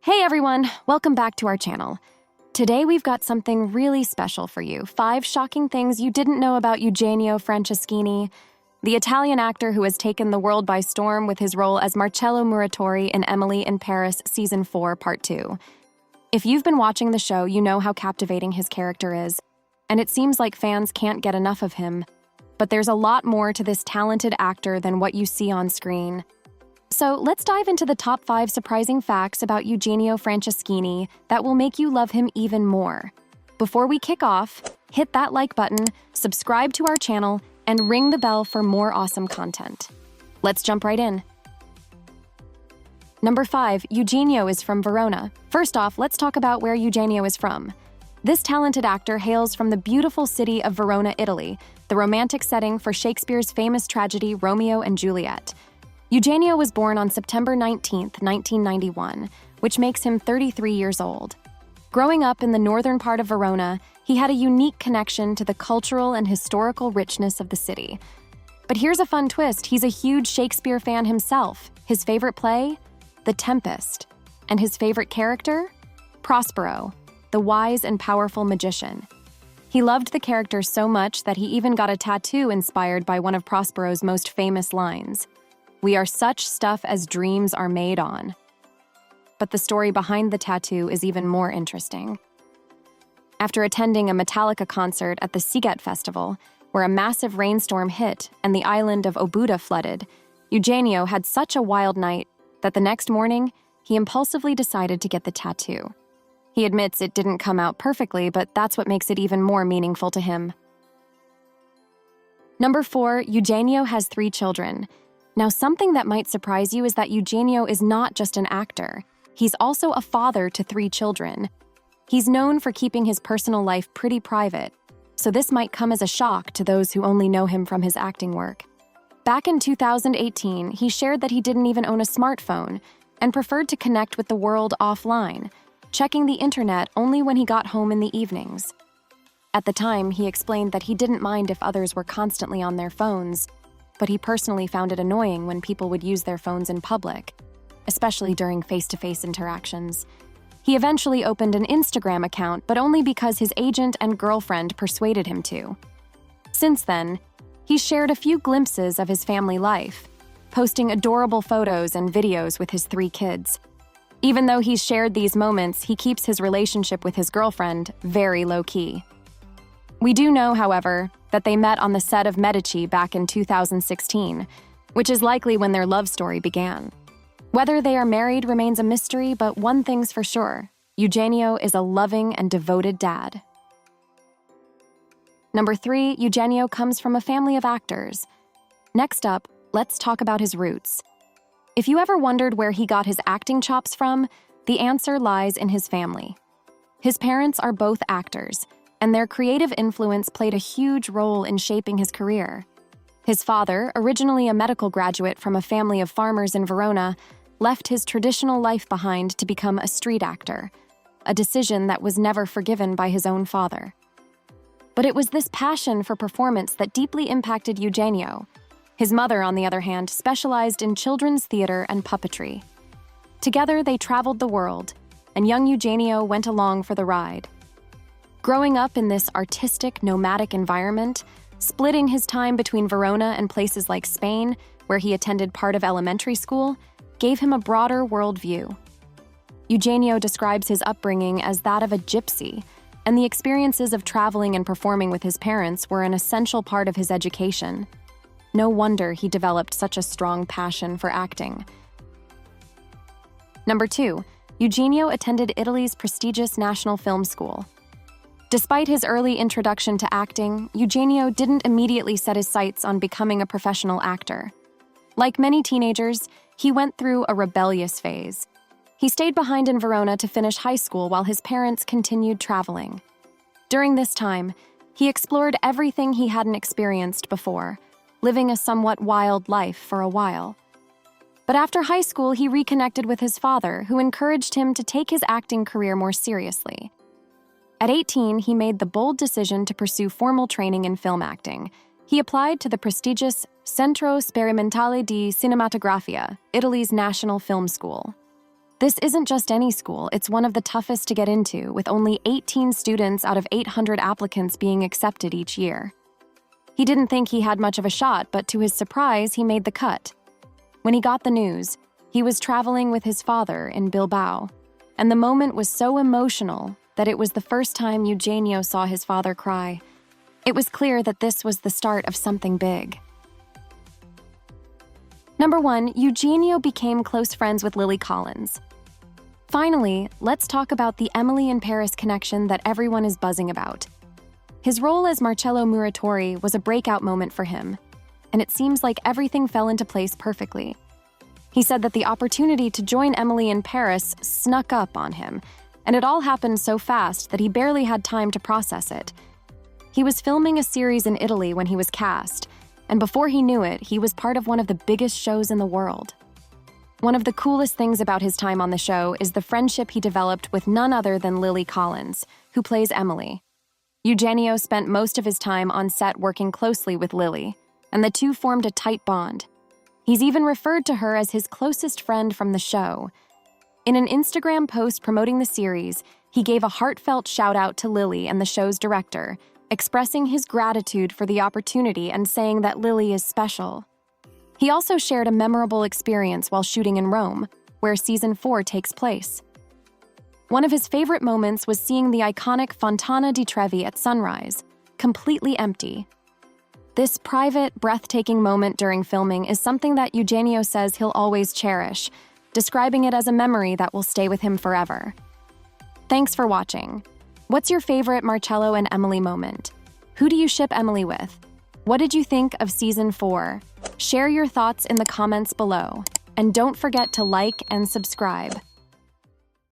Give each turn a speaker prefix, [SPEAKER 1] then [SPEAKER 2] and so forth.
[SPEAKER 1] Hey everyone, welcome back to our channel. Today we've got something really special for you. 5 shocking things you didn't know about Eugenio Franceschini, the Italian actor who has taken the world by storm with his role as Marcello Muratori in Emily in Paris Season 4, Part 2. If you've been watching the show, you know how captivating his character is, and it seems like fans can't get enough of him. But there's a lot more to this talented actor than what you see on screen. So let's dive into the top 5 surprising facts about Eugenio Franceschini that will make you love him even more. Before we kick off, hit that like button, subscribe to our channel, and ring the bell for more awesome content. Let's jump right in. Number 5, Eugenio is from Verona. First off, let's talk about where Eugenio is from. This talented actor hails from the beautiful city of Verona, Italy, the romantic setting for Shakespeare's famous tragedy Romeo and Juliet. Eugenio was born on September 19, 1991, which makes him 33 years old. Growing up in the northern part of Verona, he had a unique connection to the cultural and historical richness of the city. But here's a fun twist: he's a huge Shakespeare fan himself. His favorite play? The Tempest. And his favorite character? Prospero, the wise and powerful magician. He loved the character so much that he even got a tattoo inspired by one of Prospero's most famous lines. "We are such stuff as dreams are made on." But the story behind the tattoo is even more interesting. After attending a Metallica concert at the Siget Festival, where a massive rainstorm hit and the island of Obuda flooded, Eugenio had such a wild night that the next morning, he impulsively decided to get the tattoo. He admits it didn't come out perfectly, but that's what makes it even more meaningful to him. Number 4, Eugenio has 3 children. Now, something that might surprise you is that Eugenio is not just an actor. He's also a father to 3 children. He's known for keeping his personal life pretty private, so this might come as a shock to those who only know him from his acting work. Back in 2018, he shared that he didn't even own a smartphone and preferred to connect with the world offline, checking the internet only when he got home in the evenings. At the time, he explained that he didn't mind if others were constantly on their phones, but he personally found it annoying when people would use their phones in public, especially during face-to-face interactions. He eventually opened an Instagram account, but only because his agent and girlfriend persuaded him to. Since then, he's shared a few glimpses of his family life, posting adorable photos and videos with his 3 kids. Even though he's shared these moments, he keeps his relationship with his girlfriend very low-key. We do know, however, that they met on the set of Medici back in 2016, which is likely when their love story began. Whether they are married remains a mystery, but one thing's for sure: Eugenio is a loving and devoted dad. Number 3, Eugenio comes from a family of actors. Next up, let's talk about his roots. If you ever wondered where he got his acting chops from, the answer lies in his family. His parents are both actors, and their creative influence played a huge role in shaping his career. His father, originally a medical graduate from a family of farmers in Verona, left his traditional life behind to become a street actor, a decision that was never forgiven by his own father. But it was this passion for performance that deeply impacted Eugenio. His mother, on the other hand, specialized in children's theater and puppetry. Together, they traveled the world, and young Eugenio went along for the ride. Growing up in this artistic, nomadic environment, splitting his time between Verona and places like Spain, where he attended part of elementary school, gave him a broader worldview. Eugenio describes his upbringing as that of a gypsy, and the experiences of traveling and performing with his parents were an essential part of his education. No wonder he developed such a strong passion for acting. Number 2, Eugenio attended Italy's prestigious National Film School. Despite his early introduction to acting, Eugenio didn't immediately set his sights on becoming a professional actor. Like many teenagers, he went through a rebellious phase. He stayed behind in Verona to finish high school while his parents continued traveling. During this time, he explored everything he hadn't experienced before, living a somewhat wild life for a while. But after high school, he reconnected with his father, who encouraged him to take his acting career more seriously. At 18, he made the bold decision to pursue formal training in film acting. He applied to the prestigious Centro Sperimentale di Cinematografia, Italy's national film school. This isn't just any school, it's one of the toughest to get into, with only 18 students out of 800 applicants being accepted each year. He didn't think he had much of a shot, but to his surprise, he made the cut. When he got the news, he was traveling with his father in Bilbao, and the moment was so emotional that it was the first time Eugenio saw his father cry. It was clear that this was the start of something big. Number 1, Eugenio became close friends with Lily Collins. Finally, let's talk about the Emily in Paris connection that everyone is buzzing about. His role as Marcello Muratori was a breakout moment for him, and it seems like everything fell into place perfectly. He said that the opportunity to join Emily in Paris snuck up on him, and it all happened so fast that he barely had time to process it. He was filming a series in Italy when he was cast, and before he knew it, he was part of one of the biggest shows in the world. One of the coolest things about his time on the show is the friendship he developed with none other than Lily Collins, who plays Emily. Eugenio spent most of his time on set working closely with Lily, and the two formed a tight bond. He's even referred to her as his closest friend from the show. In an Instagram post promoting the series, he gave a heartfelt shout-out to Lily and the show's director, expressing his gratitude for the opportunity and saying that Lily is special. He also shared a memorable experience while shooting in Rome, where Season 4 takes place. One of his favorite moments was seeing the iconic Fontana di Trevi at sunrise, completely empty. This private, breathtaking moment during filming is something that Eugenio says he'll always cherish, describing it as a memory that will stay with him forever. Thanks for watching. What's your favorite Marcello and Emily moment? Who do you ship Emily with? What did you think of Season 4? Share your thoughts in the comments below, and don't forget to like and subscribe.